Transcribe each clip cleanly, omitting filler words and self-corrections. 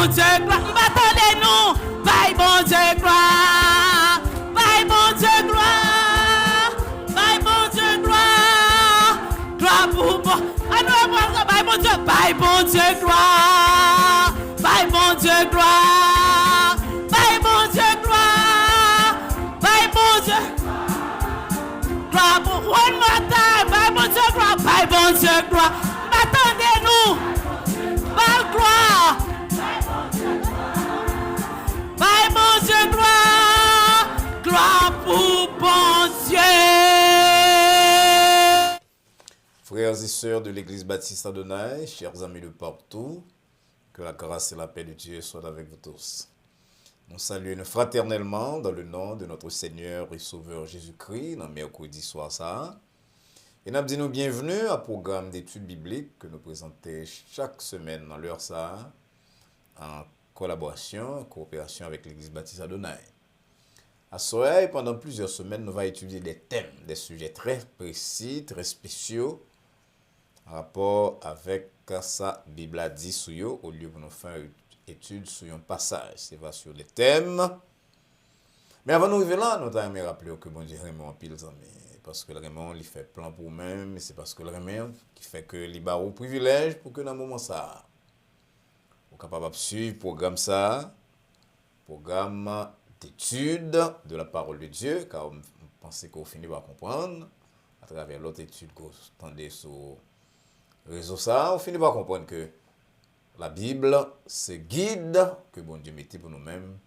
bon Dieu gloire. M'attendez-nous. Bye bon Dieu gloire. Bye bon Dieu gloire. Bye bon Dieu gloire. Gloire pour bon. Bye bon Dieu. Bye bon Dieu gloire. Bye bon Dieu gloire. Bye bon Dieu gloire. Bye bon Dieu. Gloire pour one more time. Bye bon Dieu gloire. Bye bon Dieu gloire. M'attendez-nous. Bye gloire. Bye bon Dieu gloire. Gloire pour bon Dieu. Frères et sœurs de l'Église baptiste Adonai, chers amis de partout, que la grâce et la paix de Dieu soient avec vous tous. Nous saluons fraternellement dans le nom de notre Seigneur et Sauveur Jésus-Christ, dans mercredi soir ça. Et nous disons bienvenue à programme d'études bibliques que nous présentons chaque semaine dans l'heure ça, en collaboration, en coopération avec l'Église baptiste Adonai. À Soleil, pendant plusieurs semaines, nous allons étudier des thèmes, des sujets très précis, très spéciaux, en rapport avec ça, Bible a dit sur eux, au lieu de nous faire une étude sur un passage. C'est va sur des thèmes. Mais avant de nous arriver là, nous avons rappelé que bon Dieu Raymond pile amis. Parce que le Raymond, il fait plan pour nous-mêmes, et c'est parce que le Raymond qui fait que il a au privilège pour que dans le moment ça, vous êtes capable de suivre le programme ça, programme d'étude de la parole de Dieu, car on pense qu'on finit par comprendre, à travers l'autre étude que vous entendez sur le réseau ça, on finit par comprendre que la Bible, c'est guide que bon Dieu mettait pour nous-mêmes,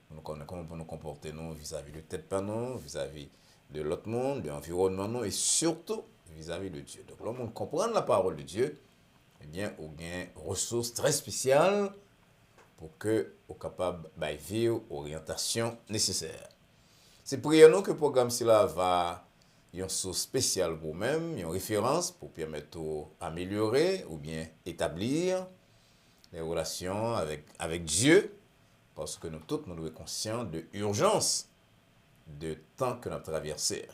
pour nous connaître comment nous comporter nous vis-à-vis de tête par nous, vis-à-vis de l'autre monde, de l'environnement nous, et surtout vis-à-vis de Dieu. Donc, lorsqu'on comprend la parole de Dieu, eh bien, on a une ressource très spéciale pour que vous soyez capable de vivre l'orientation nécessaire. C'est pour nous que le programme cela va une source spéciale pour vous-même, une référence pour permettre d'améliorer ou bien établir les relations avec Dieu, parce que nous tous nous sommes conscients de l'urgence de temps que nous avons traversé.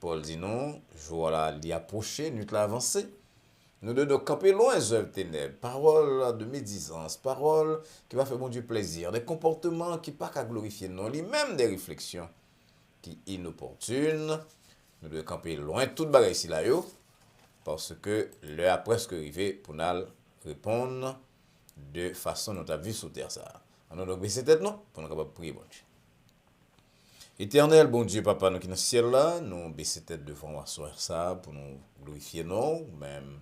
Paul dit non, jour là, l'y approché, nuit l'a avancé. Nous devons camper loin des œuvres ténèbres, paroles de médisance, paroles qui va faire mon Dieu plaisir, des comportements qui ne pas qu'à glorifier non, même des réflexions qui inopportunes. Nous devons camper loin de toute bagaille ici là, parce que l'heure a presque arrivé pour nous répondre de façon notre vie sur terre ça. On a donc baissé tête non pour nous capable prier bon Dieu. Éternel bon Dieu papa nous qui dans le ciel là, nous baisser tête devant soir ça pour nous glorifier non, même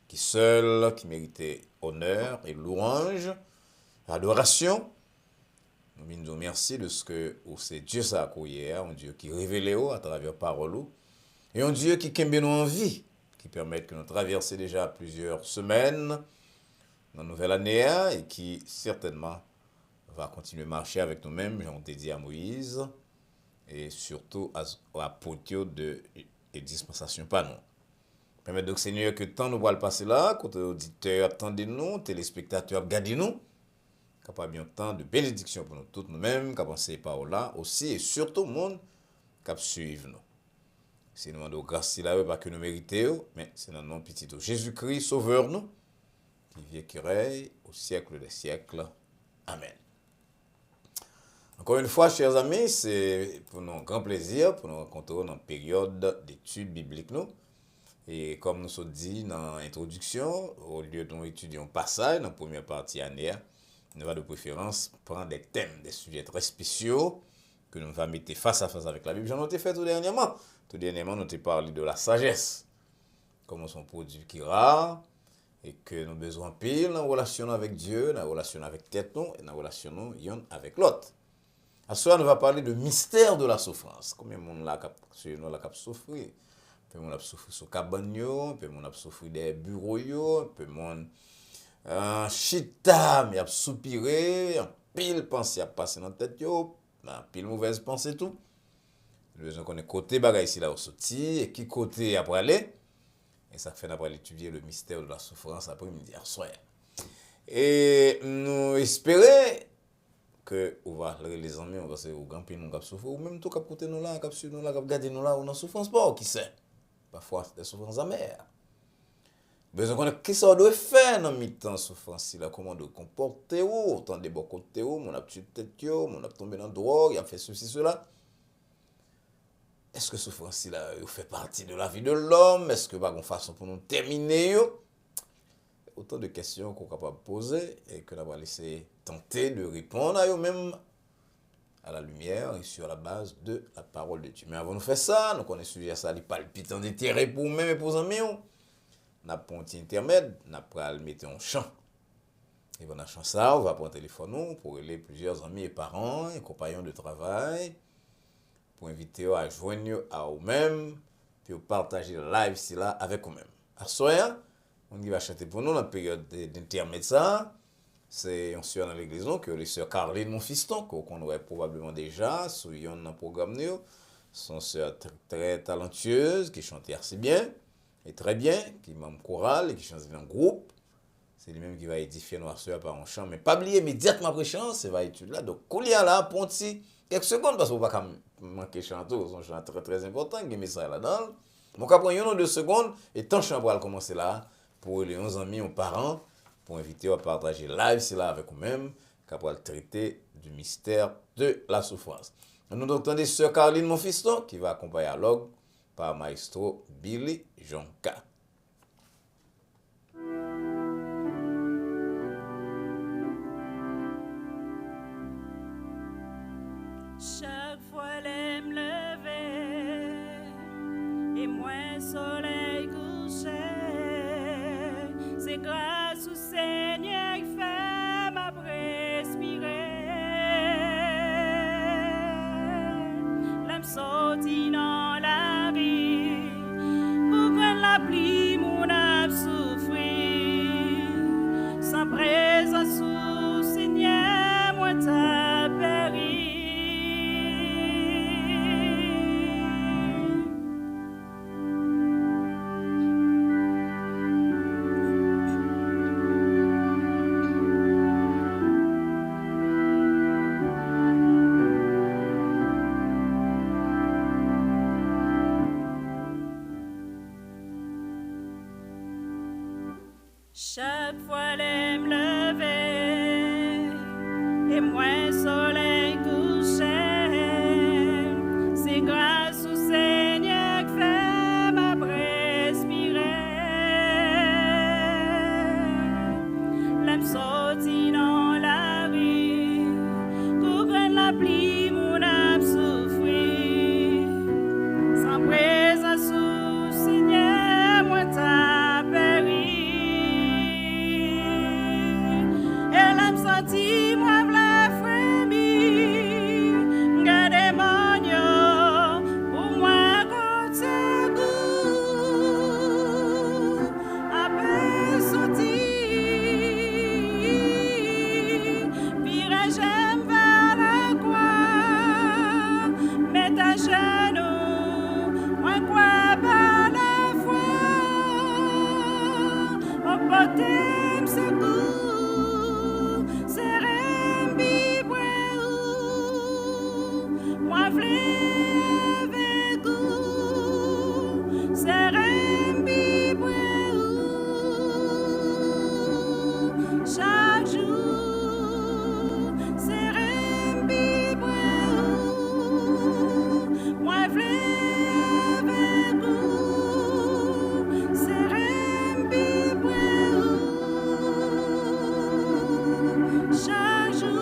qui seul qui méritait honneur et louange, adoration. Nous nous merci de ce que c'est Dieu ça accueilli, un Dieu qui révèle à travers parole et un Dieu qui kembe nous en vie, qui permet que nous traversions déjà plusieurs semaines dans la nouvelle année et qui certainement va continuer à marcher avec nous-mêmes, j'en ai dit à Moïse, et surtout à Potio de dispensation par nous. Permettez donc Seigneur que tant nous va le passer là, côté auditeurs attendez-nous, téléspectateurs regardez-nous, capable bien temps de bénédiction pour nous tous nous-mêmes, qui penser par là aussi et surtout le monde qui suivre nous. C'est nous demandons grâce là pas que nous méritons, mais c'est dans le nom petit de Jésus-Christ sauveur nous qui vient qui règne au siècle des siècles. Amen. Encore une fois, chers amis, c'est pour nous un grand plaisir pour nous rencontrer dans une période d'études bibliques nous. Et comme nous sommes dit dans l'introduction, au lieu de nous étudier un passage dans la première partie année, nous allons de préférence prendre des thèmes, des sujets très spéciaux que nous allons mettre face à face avec la Bible. J'en ai fait tout dernièrement. Tout dernièrement, nous avons parlé de la sagesse, comme son produit qui est rare et que nous avons besoin pile dans la relation avec Dieu, dans la relation avec tête nous et dans la relation avec l'autre. À ce soir, nous allons parler de mystère de la souffrance. Combien de monde là qui souffrir? Peu monde a souffrir sur cabane, peu monde a souffrir des bureaux, peu monde chita mais a soupiré, pile pensée a passé dans tête yo, pile mauvaise pensée tout. Nous besoin connaître côté bagay ici là au sorti et qui côté après aller. Et ça fait d'après étudier le mystère de la souffrance après-midi à soir. Et nous espérons que on va les amis, on va se au grand pays nous cap souffrir ou même tout cap côté nous là, cap sur nous là, cap garder nous là, on en souffrance pas qui sait. Parfois des souffrances amères. Besoin de connaître qui ça doit faire dans mi-temps souffrance là, comment de comporter ou, autant de bon côté ou, mon a tué tête yo, mon a tombé dans drogue, il a fait ceci cela. Est-ce que souffrance là fait partie de la vie de l'homme? Est-ce que pas une façon pour nous terminer yo? Autant de questions qu'on est capable de poser et que nous allons laisser tenter de répondre à eux-mêmes à la lumière et sur la base de la parole de Dieu. Mais avant de faire ça, nous connaissons sujet ça, les palpitants d'intérêt pour nous-mêmes et pour nos amis. Nous avons un petit intermède, nous allons mettre en chant. Et pendant le chant ça, on va prendre un téléphone pour aller plusieurs amis et parents et compagnons de travail pour inviter eux à joindre à eux-mêmes puis partager le live là avec eux-mêmes. À soir, on va chanter pour nous dans la période d'intermède ça. C'est une sœur dans l'église que les sœurs Caroline mon fiston qu'on connaît probablement déjà sur un programme nous. Son sœur très talentueuse qui chante assez bien et très bien, qui membre chorale et qui chante dans un groupe. C'est lui-même qui va édifier nos sœurs par un chant, mais pas oublier immédiatement après chant, c'est va étudier là. Donc coulier là pour quelques secondes parce qu'on va pas manquer chanter, son chant très important, qui met ça là-dedans. Donc après une ou 2 secondes et tant chant va commencer là pour les 11 amis aux parents pour inviter à partager live cela avec vous-même, capable traiter du mystère de la souffrance. Nous entendons sœur Caroline mon fiston qui va accompagner à l'orgue par maestro Billy Jonka. Chaque fois l'aime lever et moins soleil couché, c'est grâce au Seigneur qui fait ma respirer. L'âme sortie dans la vie pour que la pluie mon âme souffrir. Sans présence au Seigneur, moi t'as péri. Chaque fois l'aime lever et moins soleil couché, c'est grâce au Seigneur qui fait ma respirer. L'âme sortie dans la rue, couvre la pluie, mon âme souffrir. Sans présence au Seigneur, moi t'as péri. Dis-moi v'là frémir, gardez mon yo, pour moi côté goût, après sortir, virage vers la croix, mets à genoux, moi crois par la foi, au baptême secours. Chaque jour, c'est rembi moi v'lais avec vous, c'est rembi chaque jour,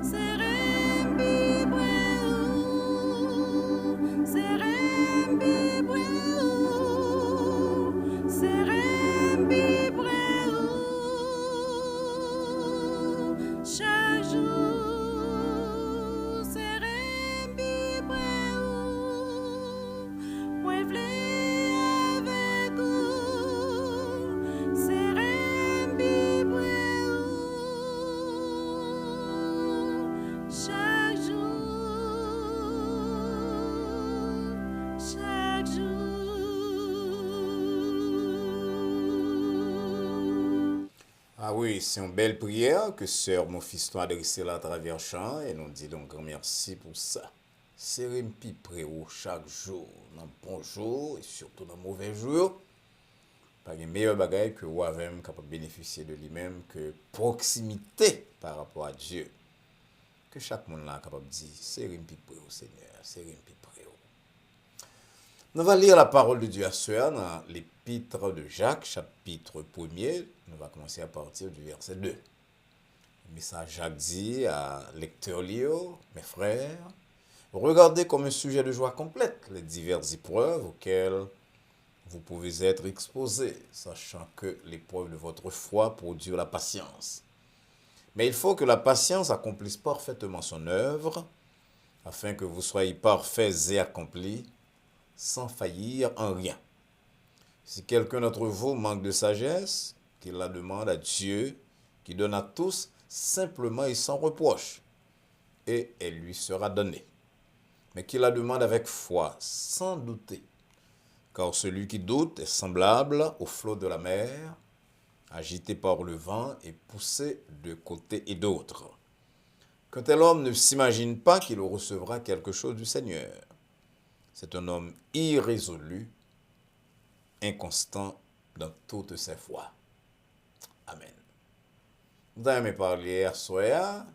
c'est rembi c'est rembi c'est rembi chaque jour, c'est rembi moi v'lais avec vous, c'est rembi chaque jour. Ah oui, c'est une belle prière que sœur mon fiston a adressée là à travers chant et nous dit donc grand merci pour ça. C'est rempi près chaque jour, dans bon jour et surtout dans mauvais jour. pas de meilleur bagage que ou même capable de bénéficier de lui-même que proximité par rapport à Dieu. Que chaque monde là capable de dire, c'est rien plus près au Seigneur, c'est rien plus près. Nous allons lire la parole de Dieu à soir dans l'épître de Jacques, chapitre 1er. Nous allons commencer à partir du verset 2. Le message Jacques dit à lecteurs Léo, mes frères, regardez comme un sujet de joie complète les diverses épreuves auxquelles vous pouvez être exposés, sachant que l'épreuve de votre foi produit la patience. Mais il faut que la patience accomplisse parfaitement son œuvre, afin que vous soyez parfaits et accomplis, sans faillir en rien. Si quelqu'un d'entre vous manque de sagesse, qu'il la demande à Dieu, qui donne à tous simplement et sans reproche, et elle lui sera donnée. Mais qu'il la demande avec foi, sans douter, car celui qui doute est semblable au flot de la mer, agité par le vent et poussé de côté et d'autre. Qu'un tel homme ne s'imagine pas qu'il recevra quelque chose du Seigneur. C'est un homme irrésolu, inconstant dans toutes ses voies. Amen. Nous allons parler à soir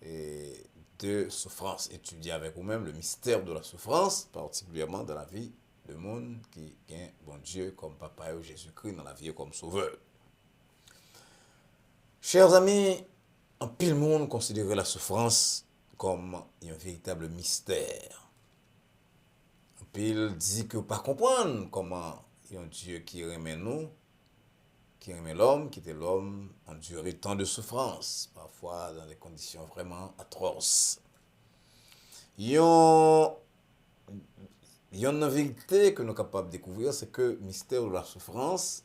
de souffrance, étudier avec vous-même le mystère de la souffrance, particulièrement dans la vie de monde qui est bon Dieu comme Papa et Jésus-Christ dans la vie comme sauveur. Chers amis, en pile monde considère la souffrance comme un véritable mystère. En pile dit que pas comprendre comment il y a un Dieu qui remet nous, qui remet l'homme, qui était l'homme endurer tant de souffrance, parfois dans des conditions vraiment atroces. Il y a une vérité que nous sommes capables de découvrir, c'est que le mystère de la souffrance,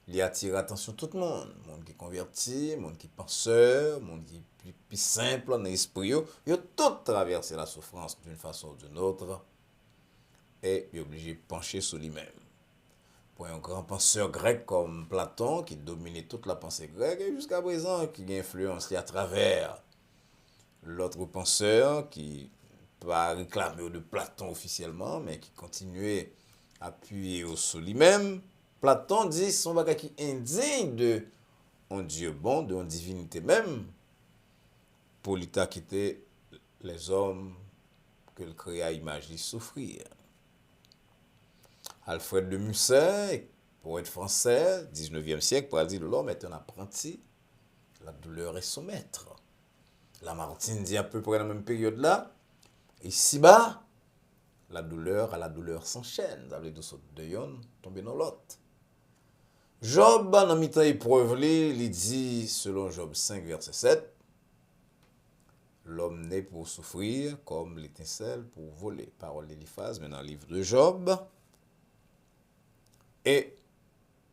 il attire l'attention de tout le monde. Le monde qui est converti, le monde qui est penseur, le monde qui est plus simple dans l'esprit. Ils ont tous traversé la souffrance d'une façon ou d'une autre et ils sont obligés de pencher sur lui-même. Pour un grand penseur grec comme Platon, qui dominait toute la pensée grecque, et jusqu'à présent, qui a influencé à travers l'autre penseur qui pas réclamé de Platon officiellement, mais qui continuait à appuyer sur lui-même. Platon dit son bagage qui est indigne de un Dieu bon, de une divinité même, pour l'état quitter les hommes que le créa imagine souffrir. Alfred de Musset, poète français, 19e siècle, pour dire l'homme est un apprenti, la douleur est son maître. Lamartine dit à peu près dans la même période là, ici-bas, la douleur à la douleur s'enchaîne. Ça veut dire de yon tomber dans l'autre. Job, dans mi-temps épreuve, il dit, selon Job 5, verset 7, l'homme naît pour souffrir comme l'étincelle pour voler. Parole d'Éliphaz, mais dans le livre de Job. Et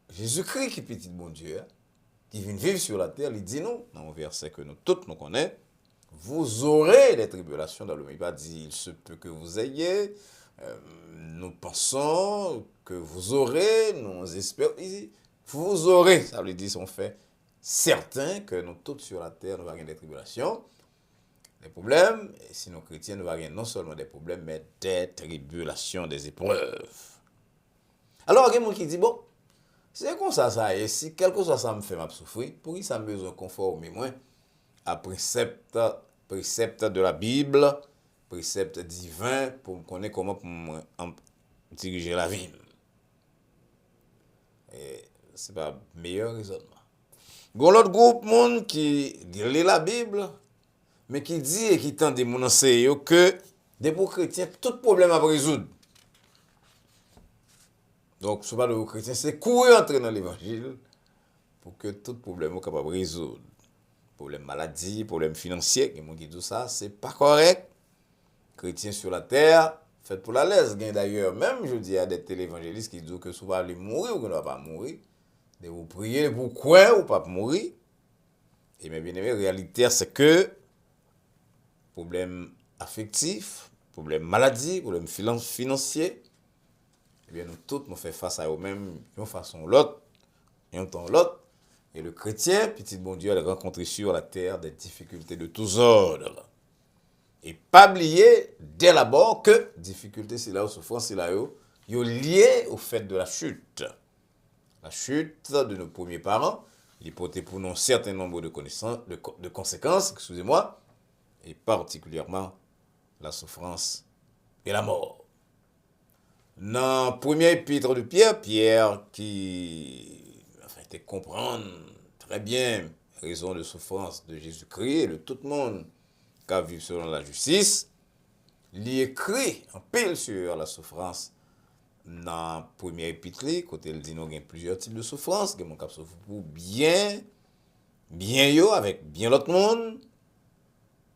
Jésus-Christ, qui est petit bon Dieu, qui vient vivre sur la terre, il dit nous, dans un verset que nous tous nous connaissons, vous aurez des tribulations dans le monde. Il va dire, il se peut que vous ayez, nous pensons que vous aurez, nous espérons, vous aurez, ça veut dire, on fait certain que nous tous sur la terre, nous allons avoir des tribulations, des problèmes, et si nous chrétiens, nous allons avoir non seulement des problèmes, mais des tribulations, des épreuves. Alors, il y a des gens qui disent, bon, c'est comme ça, et si quelque chose ça me fait mal souffrir, pour qui ça me besoin de conformer moi à précepte de la Bible, précepte divin, pour me connaître comment pour diriger la vie. Et c'est pas le meilleur raisonnement. Il y a l'autre groupe monde qui lit la Bible, mais qui dit et qui tente de mon enseigner que des pour chrétiens, tout problème à résoudre. Donc, ce n'est pas de chrétien, c'est courir entrer dans l'évangile pour que tout problème soit capable de résoudre. Problème maladie, problème financier, il y a des gens qui disent ça, c'est pas correct. Chrétien sur la terre, fait pour la laisse. D'ailleurs, même je dis à des télévangélistes qui disent que souvent aller mourir ou qu'on ne va pas mourir, de vous prier pour quoi ou pas mourir. Et bien aimé, la réalité, c'est que problème affectif, problème maladie, problème financier, eh bien, nous tous nous faisons face à eux-mêmes d'une façon ou l'autre, et un temps ou l'autre. Et le chrétien, petit bon Dieu, a rencontré sur la terre des difficultés de tous ordres. Et pas oublier dès l'abord que difficultés, c'est là où souffrance, c'est là où, ils sont liés au fait de la chute. la chute de nos premiers parents, il portait pour nous un certain nombre de conséquences, excusez-moi, et particulièrement la souffrance et la mort. Dans le premier épître de Pierre, Pierre qui fait comprendre très bien la raison de souffrance de Jésus-Christ et de tout le monde qui a vécu selon la justice, il écrit en pile sur la souffrance dans le premier épître, côté il dit qu'il y a plusieurs types de souffrance, que mon cap souffre pour bien yo avec bien l'autre monde,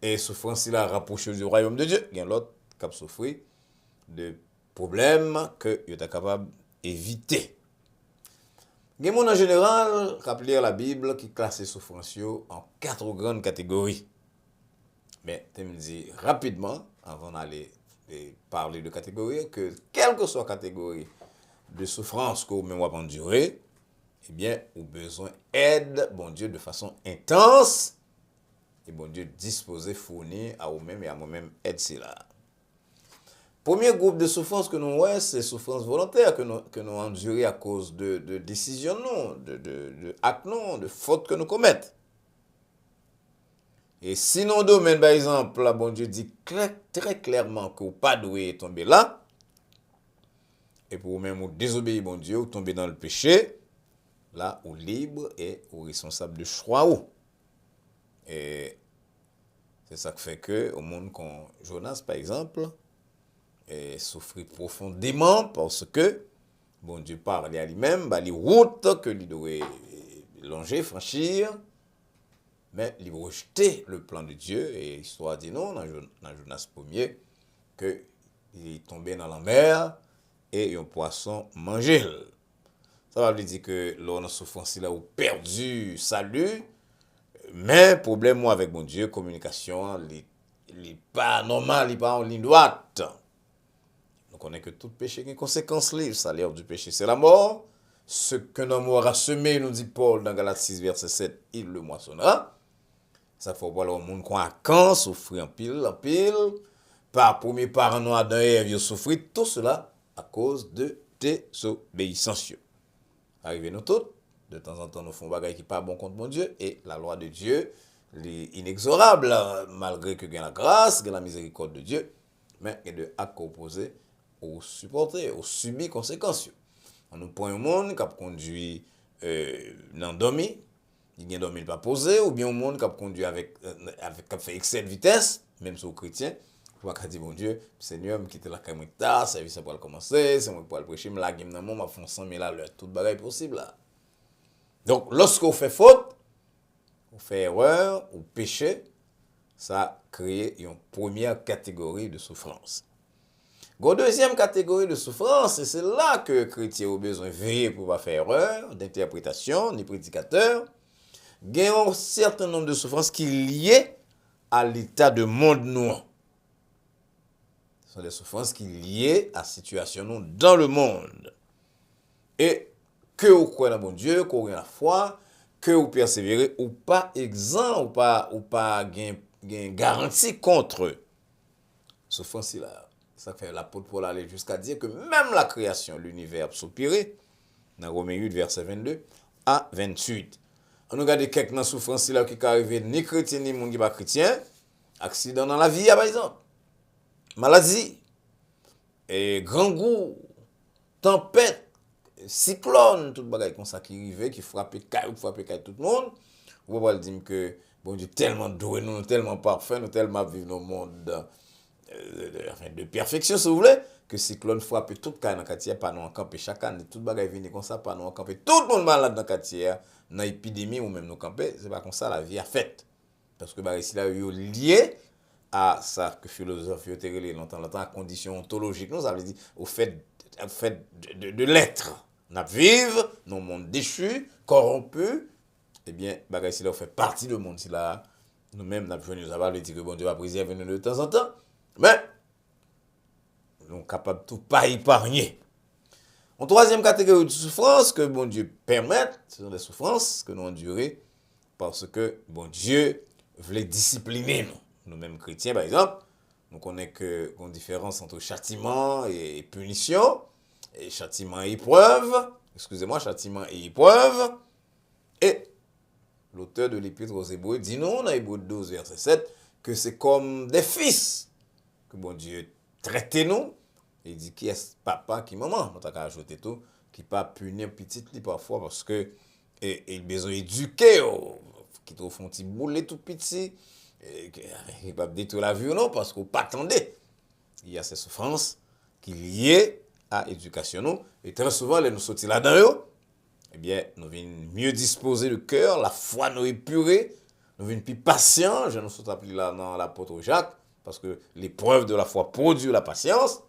et souffrance il a rapproché du royaume de Dieu, il y a l'autre cap souffrir de problèmes que il est capable d'éviter. Il y a en général qui lire la Bible qui classe les souffrances en 4 grandes catégories. Mais je me dis rapidement, avant d'aller parler de catégories, que quelle que soit la catégorie de souffrance que vous même endurer, eh bien, vous avez besoin d'aide, bon Dieu, de façon intense, et bon Dieu disposé, fournir à vous-même et à moi-même aide cela. Premier groupe de souffrance que nous avons, c'est souffrance volontaire que nous endurons à cause de décisions, de actes, de fautes que nous commettons. Et si dans le domaine, par exemple, là, bon Dieu dit très clairement que vous pas doué tomber là, et pour vous-même vous désobéir, bon Dieu, vous tombez dans le péché, là, vous libre et vous responsable de choix. Et c'est ça qui fait que, au monde comme Jonas, par exemple, souffrit profondément parce que, bon Dieu parlait à lui-même, les routes que lui devait longer, franchir, mais il rejetait le plan de Dieu et l'histoire dit non dans Jonas 1er que il est tombé dans la mer et un poisson mangé. Ça veut dire que l'on a souffrance là ou perdu salut, mais problème moi avec mon Dieu, communication, il pas normal, il pas en ligne droite. On connaît que tout péché a une conséquence, le salaire du péché c'est la mort. Ce qu'un homme aura semé, nous dit Paul dans Galates 6 verset 7, il le moissonnera. Ça faut voir le monde qu'on a quand souffrir en pile, par premier parent nous Adam et Ève souffrir tout cela à cause de désobéissance. Arrivé nous tous, de temps en temps nous faisons bagaille qui pas bon contre mon Dieu et la loi de Dieu est inexorable malgré que gagne la grâce, gagne la miséricorde de Dieu, mais il y a de actes opposés au supporter, au subir conséquences. On nous prend un monde qui a conduit dans dormi, il y a dormi pas posé, ou bien un monde qui a conduit avec qui a fait excès de vitesse, même si aux chrétiens, pour pas dire mon Dieu, Seigneur, me quitter la caméra tard, service pour commencer, c'est moi pour le prêcher, me la game dans mon m'a font 100 000 à l'heure, toute bagaille possible là. Donc lorsque vous fait faute, vous fait erreur ou péché, ça crée une première catégorie de souffrance. Une deuxième catégorie de souffrance, et c'est là que les chrétiens ont besoin de veiller pour ne pas faire erreur d'interprétation, ni prédicateur. Il y a un certain nombre de souffrances qui sont liées à l'état de monde noir. Ce sont des souffrances qui sont liées à la situation dans le monde. Et que vous croyez dans mon Dieu, que vous avez la foi, que vous persévérez, ou pas exempt, ou pas garantie contre souffrance là. Ça fait l'apôtre Paul aller jusqu'à dire que même la création, l'univers a soupiré, dans Romains 8, verset 22 à 28. On regarde quelques souffrances là qui arrivent ni chrétien ni monde qui pas chrétien, accident dans la vie par exemple, maladie, et grand goût, tempête, cyclone, tout bagage comme ça qui arrive, qui frappe tout le monde. Vous pouvez dire que bon Dieu tellement doué, nous tellement parfait, nous tellement vivre dans le monde de perfection si vous voulez, que cyclone frappe tout cas dans quartier pas nous en camper chaque année, tout bagage vient comme ça pas nous en camper, tout le monde malade dans quartier, dans épidémie ou même nous camper, c'est pas comme ça la vie a fait. Parce que ici là lié à ça que philosophie théorie longtemps à condition ontologique, nous ça veut dire au fait de l'être. N'a vivre dans un monde déchu, corrompu, eh bien bagage ici là fait partie du monde ici là. Nous-mêmes n'a besoin nous avoir le dire que bon Dieu va préserver nous de temps en temps. Mais, nous sommes capables de tout pas épargner. En troisième catégorie de souffrance que bon Dieu permet, ce sont des souffrances que nous endurons parce que bon Dieu voulait discipliner nous. Nous-mêmes chrétiens, par exemple, nous connaissons qu'il y a une différence entre châtiment et punition, et châtiment et épreuve. excusez-moi, châtiment et épreuve. Et l'auteur de l'Épître aux Hébreux dit non, dans Hébreux 12, verset 7, que c'est comme des fils que bon Dieu traite nous. Il dit qui est papa, qui maman, on t'a ajouté tout, qui pas punir petit li parfois parce que il besoin d'éduquer, qui te font petit boulet tout petit, il pas détruire la vie non parce qu'on pas attendait. Il y a ces souffrances qui liées à l'éducation nous et très souvent les nous sortir là-dedans, eh bien nous venons mieux disposer le cœur, la foi nous épurée, nous venons plus patients, je nous suis appelé là dans l'apôtre Jacques parce que l'épreuve de la foi produit la patience.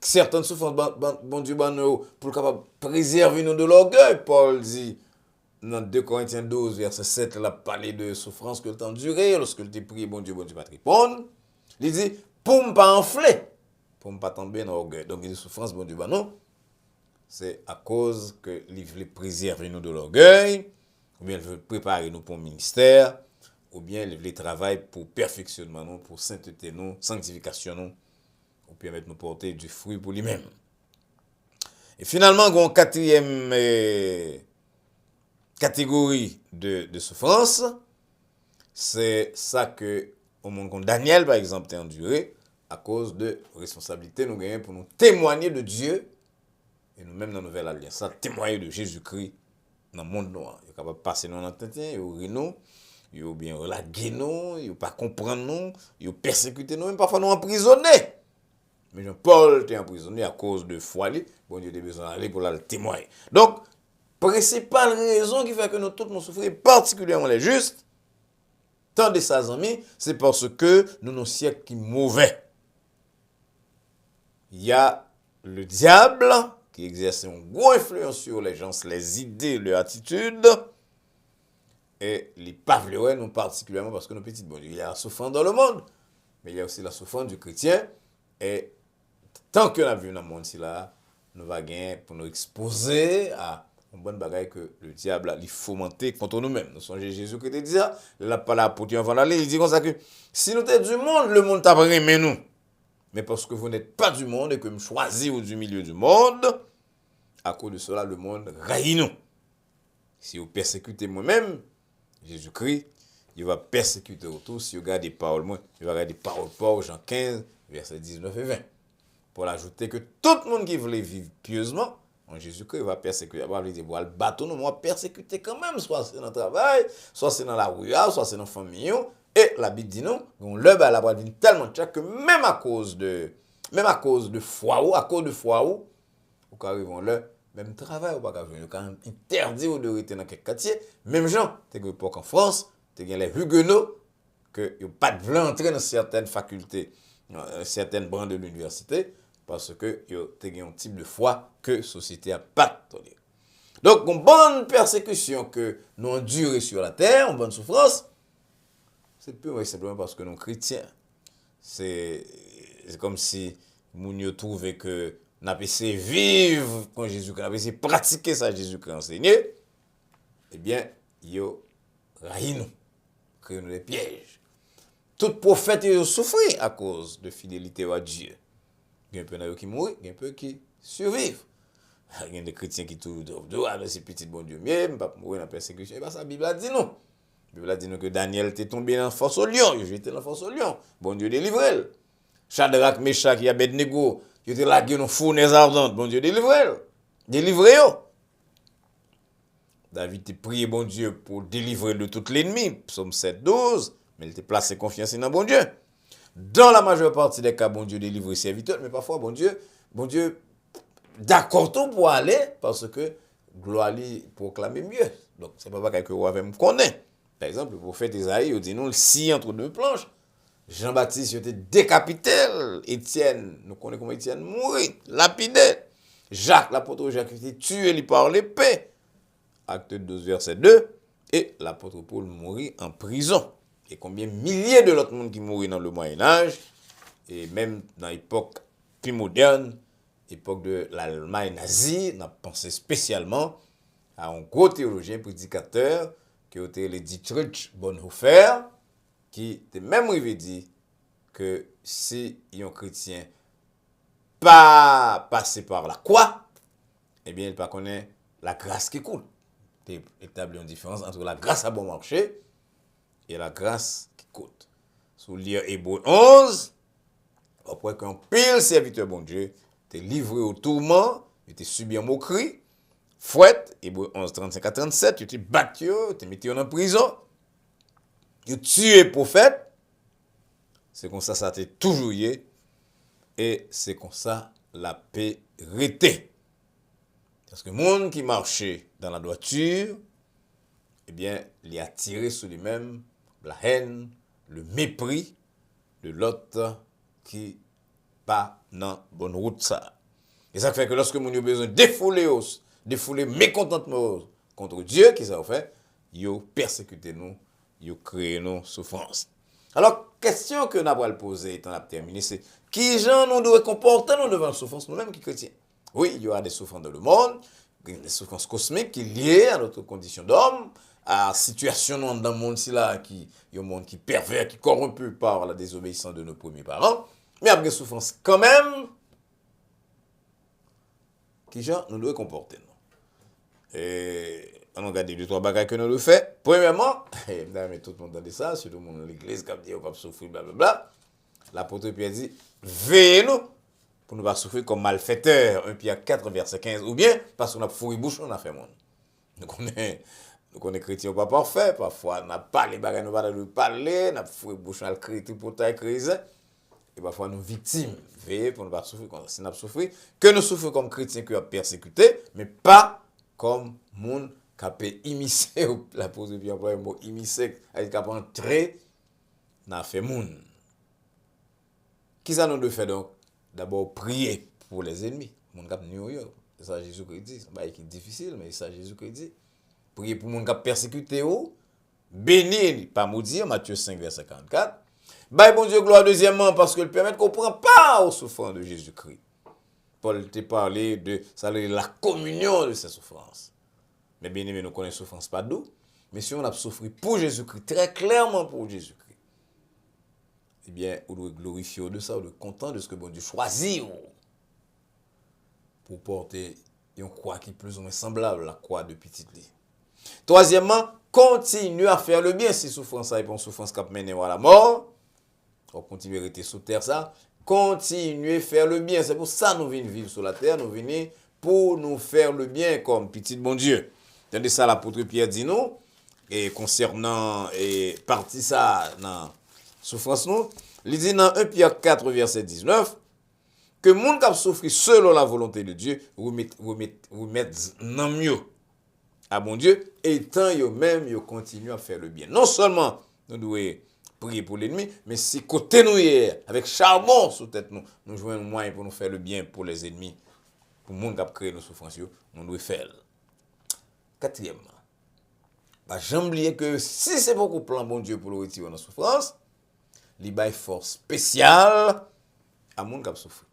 Certaines souffrances, bon Dieu, pour capable préserver nous de l'orgueil. Paul dit dans 2 Corinthiens 12, verset 7, il a parlé de souffrance que le temps durait, lorsque il te prie, bon Dieu, pas te répondre. Il dit, pour ne pas enfler, pour ne pas tomber dans l'orgueil. Donc, il dit souffrance, bon Dieu, non. C'est à cause que il veut préserver nous de l'orgueil, ou bien il veut préparer nous pour le ministère, ou bien il veut travailler pour perfectionnement nous, pour sainteté nous, sanctification nous. Pour permettre de nous porter du fruit pour lui-même. Et finalement, il y a une quatrième catégorie de souffrance. C'est ça que, au monde comme Daniel, par exemple, a enduré à cause de responsabilité nous gagnons pour nous témoigner de Dieu et nous-mêmes dans la Nouvelle Alliance. Ça, témoigner de Jésus-Christ dans le monde noir. Il est capable de passer dans l'entretien, il rit nous, il est bien relagué nous, il ne pas comprendre nous, il persécuter nous, même parfois nous emprisonner. Mais Jean-Paul était emprisonné à cause de foi. Bon Dieu a besoin d'aller pour le témoigner. Donc, principale raison qui fait que nous tous nous souffrons, particulièrement les justes, tant de ses amis, c'est parce que nous sommes siècles qui mauvais. Il y a le diable qui exerce une grosse influence sur les gens, les idées, leurs attitudes. Et les pavleurs, nous particulièrement parce que nos petites bonnes. Il y a la souffrance dans le monde, mais il y a aussi la souffrance du chrétien. Et tant que nous vivons dans le monde, nous va gagner pour nous exposer à une bonne bagaille que le diable a fomenté contre nous-mêmes. Nous sommes Jésus qui te dit ça. Il n'a pas la potier avant d'aller. Il dit comme ça que si nous sommes du monde, le monde t'a aimé nous. Mais parce que vous n'êtes pas du monde et que nous choisissons du milieu du monde, à cause de cela, le monde raille nous. Si vous persécutez moi-même, Jésus-Christ, il va persécuter autour. Si vous regardez les paroles, il va regarder les paroles Paul, Jean 15, versets 19 et 20. Pour l'ajouter que tout le monde qui voulait vivre pieusement, en Jésus-Christ, il va persécuter. Il va dire, le bateau, nous va persécuter quand même, soit c'est dans le travail, soit c'est dans la rue, soit c'est dans la famille. Et la Bible dit non, le bal va venir tellement de que même à cause de foi ou, vous arrivez là, même travail, vous arrivez quand même interdit de rester dans quelques quartiers. Même gens, tu as en France, tu as les Huguenots, que n'ont pas de entrer dans certaines facultés, certaines branches de l'université, parce que ils ont un type de foi que la société n'a pas toléré. Donc, une bonne persécution que nous endurons sur la terre, une bonne souffrance, c'est purement et simplement parce que nous chrétiens, c'est comme si nous trouvions que nous avons essayé de vivre quand Jésus-Christ, nous avons essayé de pratiquer ça Jésus-Christ enseigné, eh bien, ils ont raillé nous, créé nous des pièges. Tout prophète a souffert à cause de fidélité à Dieu. Il y a un peu qui mourent, il y a un peu qui survivent. Il y a des chrétiens qui tout ces petits bon Dieu, mais pas mourir dans la persécution. Et bien, ça, la Bible a dit non. La Bible a dit non que Daniel était tombé dans la force au lion. Il était dans la force au lion. Bon Dieu délivré. Shadrach, Meshach et Abednego, il était là dans une fournaise ardente. Bon Dieu délivré. Délivré. David a prié bon Dieu pour délivrer de tout l'ennemi. Psaume 7, 12. Mais il était placé confiance dans bon Dieu. Dans la majeure partie des cas, bon Dieu délivre ses serviteurs, mais parfois, bon Dieu, d'accord tout pour aller, parce que gloire lui proclamer mieux. Donc, c'est pas quelque chose que vous connaissez. Par exemple, le prophète Isaïe, il dit nous, le scie entre deux planches. Jean-Baptiste, il était décapité. Étienne, nous connaissons comment Étienne mourit, lapidé. Jacques, l'apôtre Jacques, il était tué par l'épée. Acte 12, verset 2. Et l'apôtre Paul mourit en prison. Et combien de milliers de l'autre monde qui mourent dans le Moyen-Âge, et même dans l'époque plus moderne, l'époque de l'Allemagne nazie, on a pensé spécialement à un gros théologien, prédicateur, qui était le Dietrich Bonhoeffer, qui était même arrivé dit que si un chrétien pas passé par la croix, eh bien, il ne connaît pas la grâce qui coûte. Il établit une différence entre la grâce à bon marché et la grâce qui coûte. Sous lire Hébreux 11, après qu'un pile serviteur bon Dieu t'est livré au tourment, il t'est subi en moquerie, fouette, Hébreux 11, 35 à 37, il t'est battu, il t'est mis en prison, il tué prophète, c'est comme ça t'est toujours y, et c'est comme ça la paix rété. Parce que le monde qui marchait dans la droiture, eh bien, il a tiré sur lui-même la haine, le mépris de l'autre qui pas dans bonne route ça. Et ça fait que lorsque nous avons besoin de défouler mécontentement contre Dieu, qui ça fait, il persécuté nous, il créé nos souffrances. Alors, question que nous avons posée étant terminée, c'est qui gens nous devons comporter nous devant la souffrance, nous-mêmes qui chrétiens. Oui, il y aura des souffrances dans le monde, des souffrances cosmiques qui sont liées à notre condition d'homme, à la situation dans le monde qui est un monde qui est pervers, qui est corrompu par la désobéissance de nos premiers parents. Mais après des souffrances quand même, qui gens nous devons comporter. Et on regarde deux, trois bagages que nous devons faire. Premièrement, mais tout le monde dit ça, surtout le monde de l'église qui dit on va souffrir, blablabla. L'apôtre Pierre dit, veillez-nous pour ne pas souffrir comme malfaiteurs. 1 Pierre 4, verset 15. Ou bien, parce qu'on a fourri bouche, on a fait monde. Nous connaissons chrétiens pas parfait. Parfois, on n'a pas les bagages, nous ne parler, on a fourri bouche, on a créé pour taille crise. Et parfois, nous victimes. Veillez pour ne pas souffrir comme ça. Si nous souffrir, que nous souffrons comme chrétiens qui ont persécuté, mais pas comme monde qui a immiscé, la pose de Pierre, le mot immiscé, avec qui a entré dans fait monde. Qui ça nous doit faire donc? D'abord, prier pour les ennemis. Mon cap New York. C'est ça Jésus-Christ dit. C'est difficile, mais c'est ça Jésus-Christ dit. Prier pour mon cap persécuté ou bénir, pas maudire, Matthieu 5, verset 44. Bon Dieu, gloire deuxièmement, parce que le permet qu'on prend part aux souffrances de Jésus-Christ. Paul t'a parlé de ça, la communion de ses souffrances. Mais bien aimé, nous connaissons souffrance pas d'où. Mais si on a souffert pour Jésus-Christ, très clairement pour Jésus-Christ, eh bien, on doit glorifier de ça, on doit être content de ce que bon Dieu choisit pour porter une croix qui est plus ou moins semblable à la croix de petite lit. Troisièmement, continuer à faire le bien. Si souffrance ça est une souffrance qui mène à la mort, on continue à rester sous terre ça. Continuer à faire le bien. C'est pour ça que nous venons vivre sur la terre. Nous venons pour nous faire le bien comme petit bon Dieu. Tandis ça, l'apôtre Pierre dit nous, et concernant, et partie ça, dans souffrance nous, il dit dans 1 Pierre 4, verset 19, que le monde qui a souffert selon la volonté de Dieu, vous mettez dans mieux à bon Dieu, et tant même, vous continuez à faire le bien. Non seulement nous devons prier pour l'ennemi, mais si côté nous hier, avec charbon sous tête nous jouons un moyen pour nous faire le bien pour les ennemis, pour le monde qui a créé nos souffrances, nous devons faire. Quatrièmement, j'aime oublier que si c'est beaucoup plan bon Dieu pour le retirer nos souffrances, il y a une force spéciale à monde qui a souffert.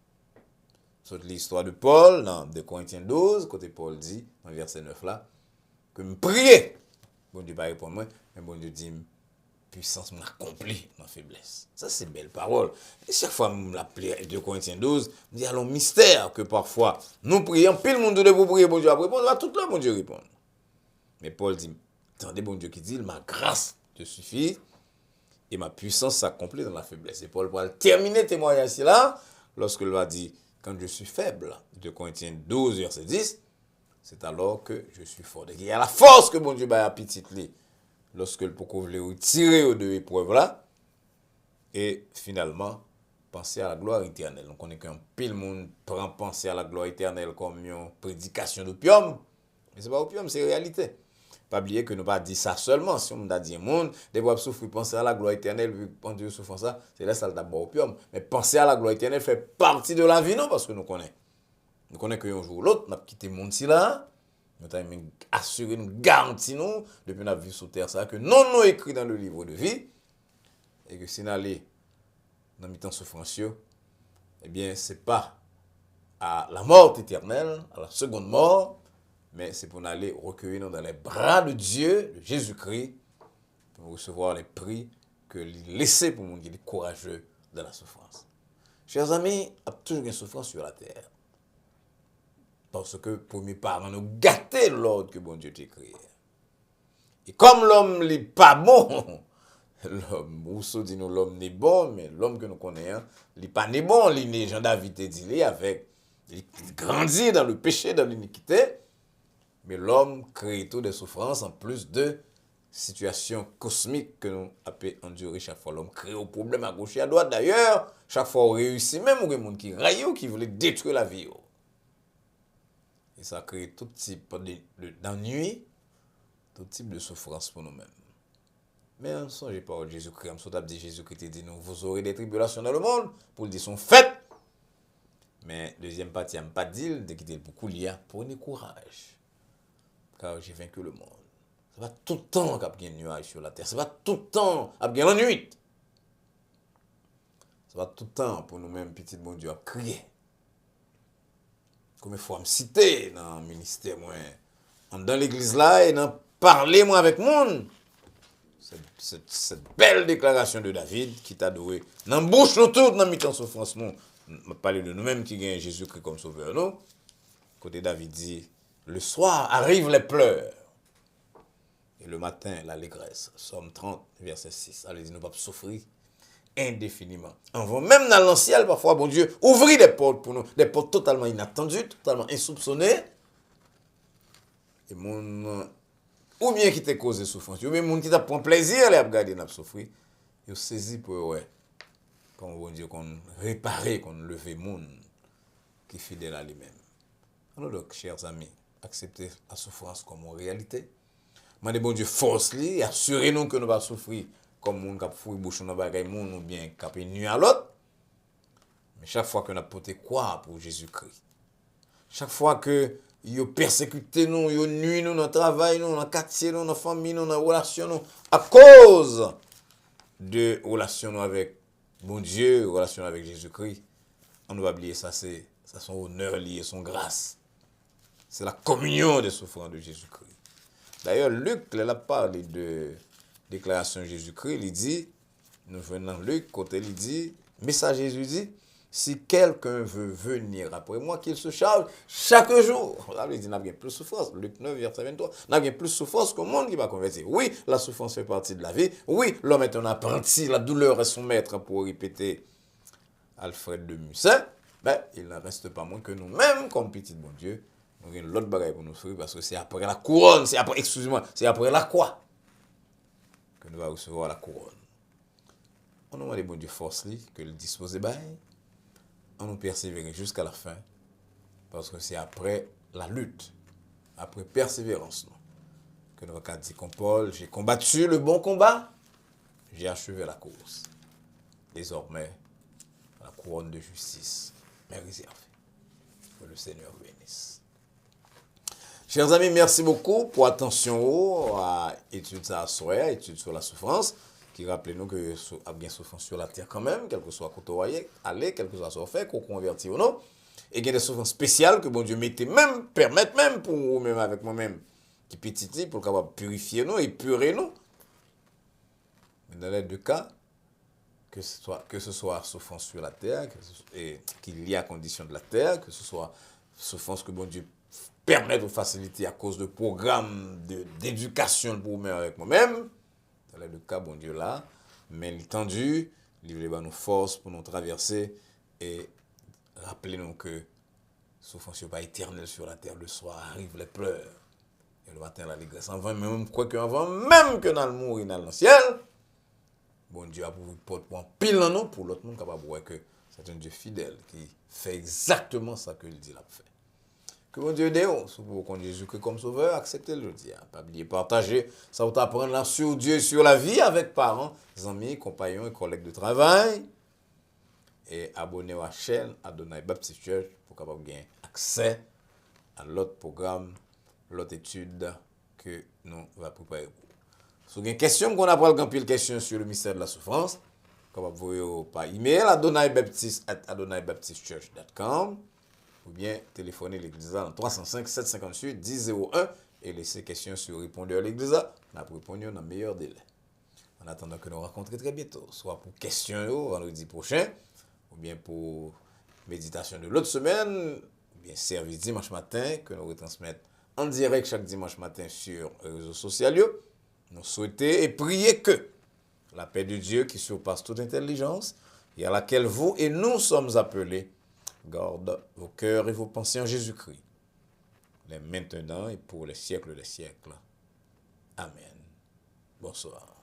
C'est l'histoire de Paul dans 2 Corinthiens 12, côté Paul dit, dans verset 9 là, que me prier. Bon Dieu va répondre moi, mais bon Dieu dit, puissance m'accomplit dans la faiblesse. Ça c'est belle parole. Et chaque fois me l'appelle 2 Corinthiens 12, me dit allons mystère que parfois nous prions, pile le monde de vous prier, bon Dieu va répondre, va tout le bon Dieu répond. Mais Paul dit, attendez bon Dieu qui dit, ma grâce te suffit. Et ma puissance s'accomplit dans la faiblesse. Et Paul va terminer témoignage là, lorsque il va dire, quand je suis faible, 2 Corinthiens 12, verset 10, c'est alors que je suis fort. Il y a la force que mon Dieu va à petite lit, lorsque le pourquoi voulait retirer de l'épreuve là, et finalement, penser à la gloire éternelle. Donc on est qu'un pile monde prend penser à la gloire éternelle comme une prédication d'opium, mais c'est pas opium, c'est réalité. Pas oublier que nous pas dit ça seulement. Si on a dit un monde, des fois souffrir, penser à la gloire éternelle, vu que Dieu souffre ça, c'est là ça d'abord opium. Mais penser à la gloire éternelle fait partie de la vie, non, parce que nous connaissons. Nous connaissons qu'un jour ou l'autre, nous avons quitté le monde là, nous avons assuré, nous garantit nous, depuis notre vie sur terre, ça, que non, nous écrit dans le livre de vie, et que si nous allons dans le temps souffrance, eh bien, ce n'est pas à la mort éternelle, à la seconde mort, mais c'est pour aller recueillir dans les bras de Dieu, de Jésus-Christ, pour recevoir les prix que laissé pour mon qui est courageux dans la souffrance. Chers amis, il y a toujours une souffrance sur la terre. Parce que premier parent nous gâter l'ordre que bon Dieu t'a créé. Et comme l'homme n'est pas bon, l'homme, Rousseau dit nous l'homme n'est bon, mais l'homme que nous connaissons, il n'est pas né bon, il est Jean David te dit, il grandit dans le péché, dans l'iniquité, mais l'homme crée tout des souffrances en plus de situations cosmiques que nous avons enduré chaque fois. L'homme crée au problème à gauche et à droite. D'ailleurs, chaque fois on réussit, même il y a des gens qui raillent ou qui veulent détruire la vie. Et ça crée tout type d'ennui, tout type de souffrance pour nous-mêmes. Mais ne songez pas, Jésus-Christ, on dit Jésus-Christ dit nous, vous aurez des tribulations dans le monde, pour le dire sont faites. Mais deuxième partie, il n'a pas dit, de quitter beaucoup lien, prenez courage. Car j'ai vaincu le monde. Ce n'est pas tout le temps qu'il y a un nuage sur la terre. Ce n'est pas tout le temps qu'il y a l'ennui. Ce n'est pas tout le temps pour nous-mêmes, petit bon Dieu, à crier. Comme il faut me citer dans le ministère, moi, dans l'église là, et dans parler moi avec monde. Cette belle déclaration de David qui t'a doué. Dans la bouche, nous tous, dans mi-temps souffrance, nous, on parle de nous-mêmes qui gagnent Jésus-Christ comme sauveur, nous. Côté David dit, le soir arrivent les pleurs. Et le matin, l'allégresse. Psaume 30, verset 6. Allez, nous ne pas souffrir indéfiniment. Avant même dans l'ancien, parfois, bon Dieu, ouvrit des portes pour nous, des portes totalement inattendues, totalement insoupçonnées. Et mon, ou bien qui t'a causé souffrance, ou bien mon qui t'a pris plaisir à regarder n'a souffrir, il saisi pour ouais, comme bon Dieu qu'on réparer, qu'on lever monde qui est fidèle à lui-même. Alors donc, chers amis, acceptez la souffrance comme une réalité. Mandez bon Dieu force lui, assurez-nous que nous pas souffrir comme moun k'ap fouille bouchon dans bagay moun ou bien k'ap nuit à l'autre. Mais chaque fois que nous porté quoi pour Jésus-Christ. Chaque fois que yo persécuté nous, yo nuit nous dans travail nous, dans quartier nous, dans famille nous, dans relation nous à cause de relation nous avec bon Dieu, relation avec Jésus-Christ. On ne va oublier ça, c'est son honneur lié, son grâce. C'est la communion des souffrances de Jésus-Christ. D'ailleurs, Luc, il a parlé de déclaration de Jésus-Christ. Il dit, nous venons Luc, côté il dit, mais ça Jésus dit, si quelqu'un veut venir après moi, qu'il se charge chaque jour. Là, il dit, n'a bien plus de souffrance. Luc 9, verset 23, n'a bien plus de souffrance que le monde qui va convertir. Oui, la souffrance fait partie de la vie. Oui, l'homme est un apprenti, la douleur est son maître, pour répéter Alfred de Musset. Ben, il ne reste pas moins que nous-mêmes, comme petit bon Dieu, nous avons l'autre bagaille pour nous souffrir parce que c'est après la couronne, c'est après, excusez-moi, c'est après la croix que nous allons recevoir la couronne. On nous demande bon Dieu force lui, que le dispose bail, on nous persévérer jusqu'à la fin parce que c'est après la lutte, après persévérance, non, que nous avons dit comme Paul, j'ai combattu le bon combat, j'ai achevé la course. Désormais, la couronne de justice m'est réservée. Que le Seigneur bénisse. Chers amis, merci beaucoup pour attention à l'étude sur la souffrance, qui rappelez-nous que a bien souffrance sur la terre quand même, quel que soit côté aller, quel que soit ce fait, qu'on convertit ou non. Et il y a des souffrances spéciales que bon Dieu permette même pour nous, même avec moi-même, qui petit, pour capable purifier nous et purer nous. Mais dans les deux cas, que ce soit souffrance sur la terre, qu'il y a condition de la terre, que ce soit souffrance que bon Dieu permettre de faciliter à cause de programmes d'éducation pour moi avec moi-même. Dans les deux cas, bon Dieu là, mais tendu, livrez nous force pour nous traverser et rappelez-nous que souffrance n'est pas éternelle sur la terre. Le soir arrive les pleurs et le matin la dégresse. Avant même que dans le mourir dans le ciel, bon Dieu a pour vous porter un pile en nous pour l'autre monde capable de voir que c'est un Dieu fidèle qui fait exactement ça que il dit l'a fait. Que bon Dieu aide vous, pour qu'on Jésus-Christ comme sauveur, acceptez-le, le dire. Pas oublier partager, ça vous apprendre là sur Dieu, sur la vie avec parents, amis, compagnons et collègues de travail. Et abonnez-vous à la chaîne Adonai Baptist Church pour capable gagner accès à l'autre programme, l'autre étude que nous va préparer. Si vous avez une question, qu'on a pas le question sur le mystère de la souffrance, capable vous par email adonaibaptist@adonaibaptistchurch.com. Ou bien téléphoner l'église en 305 758 1001 et laisser questions sur répondeur l'église. On a répondu dans le meilleur délai. En attendant que nous rencontrions très bientôt, soit pour questions vendredi prochain, ou bien pour méditation de l'autre semaine, bien service dimanche matin que nous retransmettons en direct chaque dimanche matin sur les réseaux sociaux. Nous souhaitons et prier que la paix de Dieu qui surpasse toute intelligence et à laquelle vous et nous sommes appelés garde vos cœurs et vos pensées en Jésus-Christ, les maintenant et pour les siècles des siècles. Amen. Bonsoir.